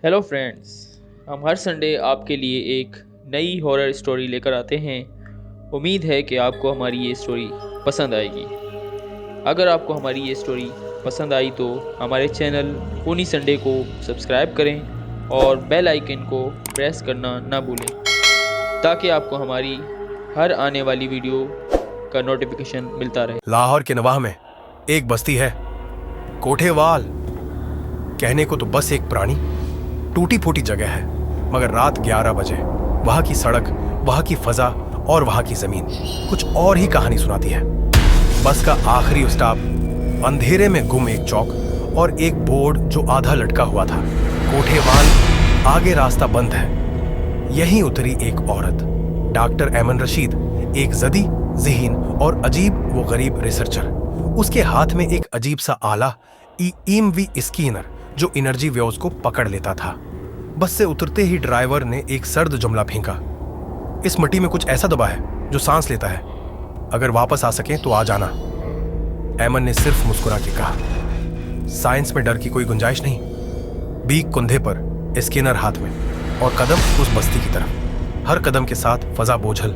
Hello friends. हम हर Sunday आपके लिए एक नई हॉरर स्टोरी लेकर आते हैं। उम्मीद है कि आपको हमारी ये स्टोरी पसंद आएगी। अगर आपको हमारी ये स्टोरी पसंद आई तो हमारे चैनल फनी संडे को सब्सक्राइब करें और बेल आइकन को प्रेस करना ना भूलें ताकि आपको हमारी हर आने वाली वीडियो का नोटिफिकेशन मिलता रहे। लाहौर के नवाह में एक बस्ती है, कोठेवाल। कहने को तो बस एक पुरानी टूटी फूटी जगह है, मगर रात 11 बजे वहां की सड़क, वहां की फजा और वहां की जमीन कुछ और ही कहानी सुनाती है। बस का आखिरी स्टॉप, अंधेरे में गुम एक चौक और एक बोर्ड जो आधा लटका हुआ था, कोठेवाल, आगे रास्ता बंद है। यहीं उतरी एक औरत, डॉक्टर ऐमन रशीद, एक जदी ज़हीन और अजीब वो गरीब रिसर्चर। उसके हाथ में एक अजीब सा आला, ईएमवी स्कैनर, जो एनर्जी वेव्स को पकड़ लेता था। बस से उतरते ही ड्राइवर ने एक सर्द जुमला फेंका, इस मिट्टी में कुछ ऐसा दबा है जो सांस लेता है, अगर वापस आ सके तो आ जाना। ऐमन ने सिर्फ मुस्कुरा के कहा, साइंस में डर की कोई गुंजाइश नहीं। बीक कुंधे पर, स्कैनर हाथ में, और कदम उस बस्ती की तरफ। हर कदम के साथ फजा बोझल,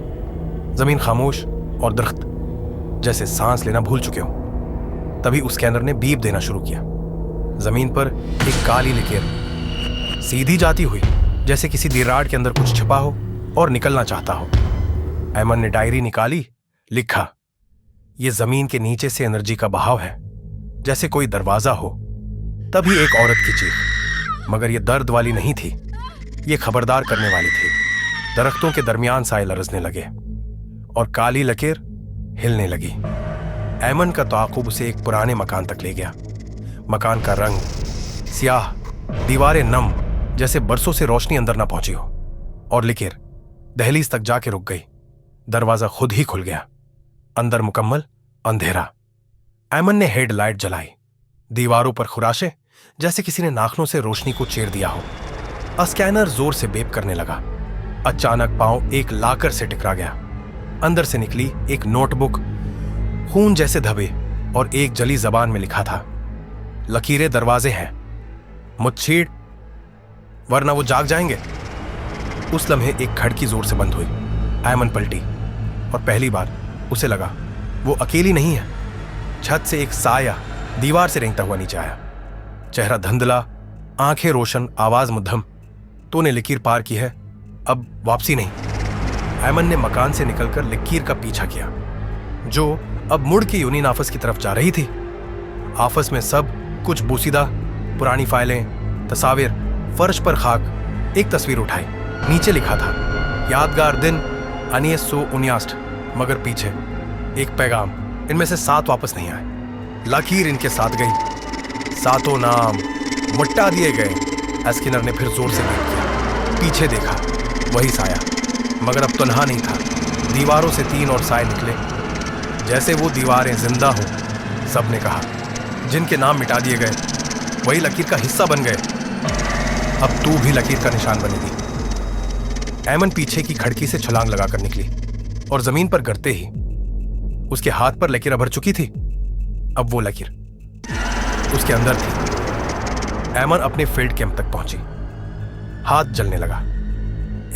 जमीन खामोश और दरख्त जैसे सांस लेना भूल चुके हो। तभी उस स्कैनर ने बीप देना शुरू किया। जमीन पर एक काली लकीर सीधी जाती हुई, जैसे किसी दीराड़ के अंदर कुछ छिपा हो और निकलना चाहता हो। ऐमन ने डायरी निकाली, लिखा, ये जमीन के नीचे से एनर्जी का बहाव है, जैसे कोई दरवाजा हो। तभी एक औरत की चीख, मगर ये दर्द वाली नहीं थी, ये खबरदार करने वाली थी। दरख्तों के दरमियान साए लरजने लगे और काली लकीर हिलने लगी। ऐमन का ताक़ुब उसे एक पुराने मकान तक ले गया। मकान का रंग स्याह, दीवारें नम, जैसे बरसों से रोशनी अंदर ना पहुंची हो, और लकीर दहलीज तक जाके रुक गई। दरवाजा खुद ही खुल गया। अंदर मुकम्मल अंधेरा। ऐमन ने हेडलाइट जलाई। दीवारों पर खुराशे, जैसे किसी ने नाखनों से रोशनी को चीर दिया हो। स्कैनर जोर से बेप करने लगा। अचानक पांव एक लाकर से टकरा गया। अंदर से निकली एक नोटबुक, खून जैसे धब्बे, और एक जली जबान में लिखा था, लकीरें दरवाजे हैं, मुच्छीड़, वरना वो जाग जाएंगे। उस लम्हे एक खिड़की जोर से बंद हुई। ऐमन पलटी और पहली बार उसे लगा वो अकेली नहीं है। छत से एक साया दीवार से रेंगता हुआ नीचे आया। चेहरा धुंधला, आंखें रोशन, आवाज मुद्दम, तूने लकीर पार की है, अब वापसी नहीं। ऐमन ने मकान से निकलकर लकीर का पीछा किया, जो अब मुड़ के यूनियन ऑफिस की तरफ जा रही थी। ऑफिस में सब कुछ बूसीदा, पुरानी फाइलें, तस्वीर, फर्श पर खाक। एक तस्वीर उठाई, नीचे लिखा था, यादगार दिन 1969, मगर पीछे एक पैगाम, इनमें से 7 वापस नहीं आए। लकीर इनके साथ गई, 7 नाम मुट्टा दिए गए। स्कैनर ने फिर जोर से बेप किया। पीछे देखा, वही साया, मगर अब तन्हा नहीं था। दीवारों से 3 और साए निकले, जैसे वो दीवारें जिंदा हों। सबने कहा, जिनके नाम मिटा दिए गए वही लकीर का हिस्सा बन गए। अब तू भी लकीर का निशान बनेगी। ऐमन पीछे की खिड़की से छलांग लगाकर निकली और जमीन पर गिरते ही उसके हाथ पर लकीर अभर चुकी थी। अब वो लकीर उसके अंदर थी। ऐमन अपने फील्ड कैंप तक पहुंची। हाथ जलने लगा।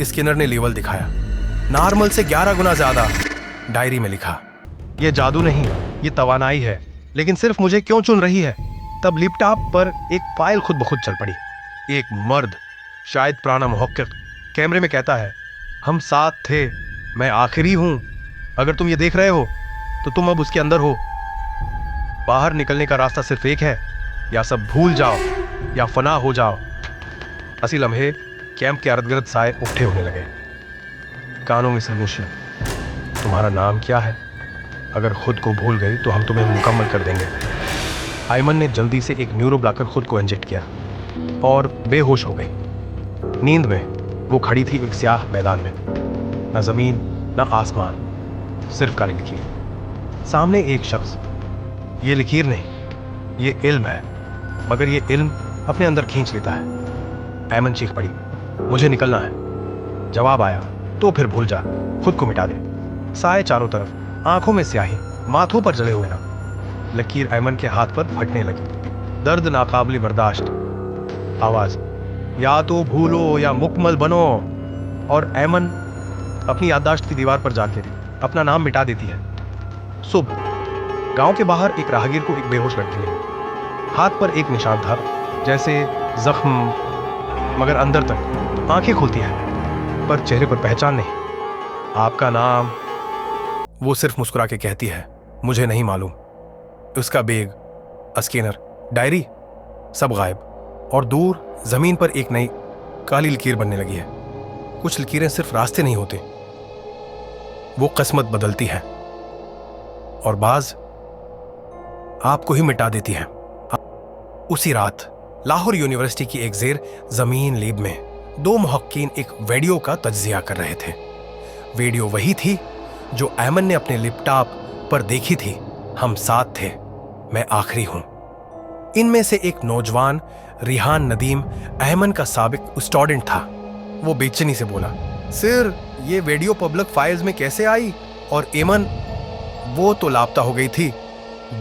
स्कैनर ने लेवल दिखाया, नॉर्मल से 11 गुना ज्यादा। डायरी में लिखा, यह जादू नहीं, ये तवानाई है, लेकिन सिर्फ मुझे क्यों चुन रही है। तब लैपटॉप पर एक फाइल खुद ब खुद चल पड़ी। एक मर्द, शायद पुराना मुहक्किक, कैमरे में कहता है, हम साथ थे, मैं आखिरी हूं। अगर तुम ये देख रहे हो तो तुम अब उसके अंदर हो। बाहर निकलने का रास्ता सिर्फ एक है, या सब भूल जाओ या फना हो जाओ। असी लम्हे कैंप के इर्द गिर्द साए उठे होने लगे। कानों में सरगोशियां, तुम्हारा नाम क्या है? अगर खुद को भूल गई तो हम तुम्हें मुकम्मल कर देंगे। ऐमन ने जल्दी से एक न्यूरो ब्लॉकर खुद को इंजेक्ट किया और बेहोश हो गई। नींद में वो खड़ी थी एक स्याह मैदान में, न जमीन न आसमान, सिर्फ काली लकीर। सामने एक शख्स, ये लकीर नहीं, ये इल्म है, मगर ये इल्म अपने अंदर खींच लेता है। ऐमन चीख पड़ी, मुझे निकलना है। जवाब आया, तो फिर भूल जा, खुद को मिटा दे। साए चारों तरफ, आंखों में स्याही, माथों पर जले हुए नाम। लकीर ऐमन के हाथ पर फटने लगी। दर्द नाकाबिल बर्दाश्त। आवाज, या तो भूलो या मुकम्मल बनो। और ऐमन अपनी याददाश्त की दीवार पर जाके अपना नाम मिटा देती है। सुबह गांव के बाहर एक राहगीर को एक बेहोश करती है। हाथ पर एक निशान था, जैसे जख्म, मगर अंदर तक। आंखें खुलती है पर चेहरे पर पहचान नहीं। आपका नाम? वो सिर्फ मुस्कुरा के कहती है, मुझे नहीं मालूम। उसका बैग, स्कैनर, डायरी सब गायब। और दूर जमीन पर एक नई काली लकीर बनने लगी है। कुछ लकीरें सिर्फ रास्ते नहीं होते, वो किस्मत बदलती है और बाज आपको ही मिटा देती है। उसी रात लाहौर यूनिवर्सिटी की एक जेर जमीन लैब में दो मुहक्कीन एक वीडियो का तज्जिया कर रहे थे। वीडियो वही थी जो ऐमन ने अपने लैपटॉप पर देखी थी। हम साथ थे, मैं आखिरी हूं। इनमें से एक नौजवान रिहान नदीम ऐमन का साबिक स्टूडेंट था। वो बेचैनी से बोला, सर ये वीडियो पब्लिक फाइल्स में कैसे आई? और ऐमन, वो तो लापता हो गई थी।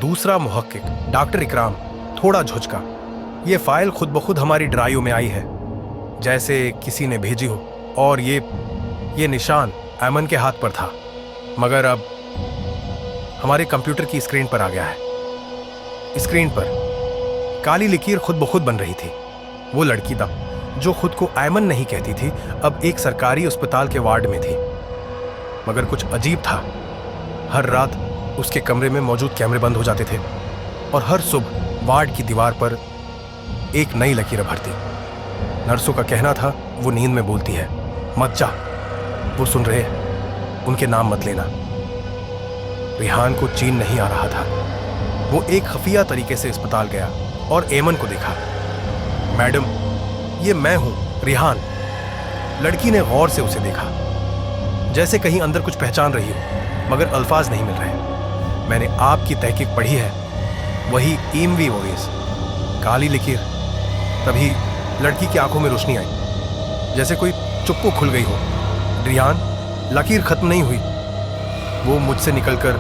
दूसरा मुहक्किक डॉक्टर इकराम थोड़ा झुझका, ये फाइल खुद ब खुद हमारी ड्राइव में आई है, जैसे किसी ने भेजी हो। और ये निशान ऐमन के हाथ पर था, मगर अब हमारे कंप्यूटर की स्क्रीन पर आ गया है। स्क्रीन पर काली लकीर खुद ब खुद बन रही थी। वो लड़की था जो खुद को ऐमन नहीं कहती थी, अब एक सरकारी अस्पताल के वार्ड में थी। मगर कुछ अजीब था, हर रात उसके कमरे में मौजूद कैमरे बंद हो जाते थे और हर सुबह वार्ड की दीवार पर एक नई लकीर भरती। नर्सों का कहना था वो नींद में बोलती है, मत जा, वो सुन रहे हैं, उनके नाम मत लेना। रिहान को चैन नहीं आ रहा था। वो एक खफिया तरीके से अस्पताल गया और ऐमन को देखा। मैडम, ये मैं हूं, रिहान। लड़की ने गौर से उसे देखा, जैसे कहीं अंदर कुछ पहचान रही हो, मगर अल्फाज नहीं मिल रहे। मैंने आपकी तहकीक पढ़ी है, वही ईमवी ओवेस, काली लकीर। तभी लड़की की आंखों में रोशनी आई, जैसे कोई चुप्पू खुल गई हो। रिहान, लकीर खत्म नहीं हुई, वो मुझसे निकलकर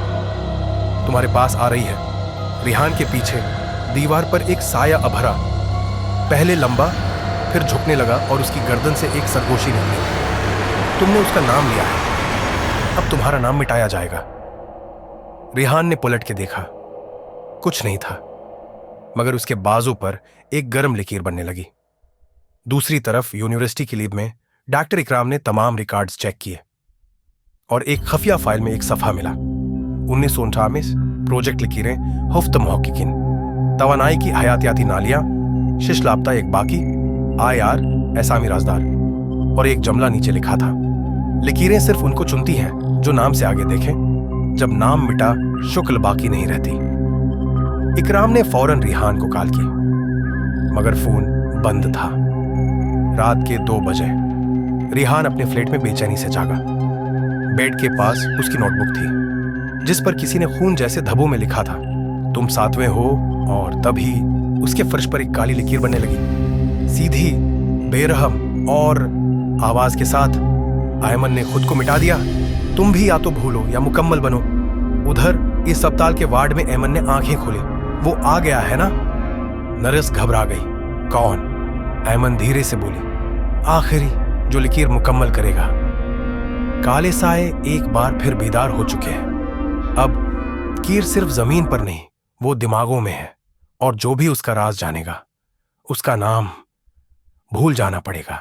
तुम्हारे पास आ रही है। रिहान के पीछे दीवार पर एक साया अभरा, पहले लंबा फिर झुकने लगा और उसकी गर्दन से एक सरगोशी निकली। तुमने उसका नाम लिया है, अब तुम्हारा नाम मिटाया जाएगा। रिहान ने पलट के देखा, कुछ नहीं था, मगर उसके बाजू पर एक गर्म लकीर बनने लगी। दूसरी तरफ यूनिवर्सिटी की लैब में डॉक्टर इकराम ने तमाम रिकॉर्ड्स चेक किए और एक खफिया फाइल में एक सफ़ा मिला। 1998 प्रोजेक्ट लकीरें, हुफ्त मुहक्किकीन, तवानाई की हयातियाती नालियां, शिश लापता एक बाकी, IR एसामी राजदार, और एक जमला नीचे लिखा था, लकीरें सिर्फ उनको चुनती हैं जो नाम से आगे देखें, जब नाम मिटा शुक्ल बाकी नहीं रहती। इकराम ने फौरन रिहान को कॉल की, मगर फोन बंद था। रात के 2 बजे रिहान अपने फ्लैट में बेचैनी से जागा। बेड के पास उसकी नोटबुक थी, जिस पर किसी ने खून जैसे धब्बों में लिखा था, तुम 7वें हो। और तभी उसके फर्श पर एक काली लकीर बनने लगी, सीधी, बेरहम और आवाज के साथ, ऐमन ने खुद को मिटा दिया, तुम भी या तो भूलो या मुकम्मल बनो। उधर इस अस्पताल के वार्ड में ऐमन ने आंखें खोली, वो आ गया है ना? नर्स घबरा गई, कौन? ऐमन धीरे से बोली, आखिरी जो लकीर मुकम्मल करेगा। काले साए एक बार फिर बेदार हो चुके हैं। अब लकीर सिर्फ जमीन पर नहीं, वो दिमागों में है, और जो भी उसका राज जानेगा, उसका नाम भूल जाना पड़ेगा।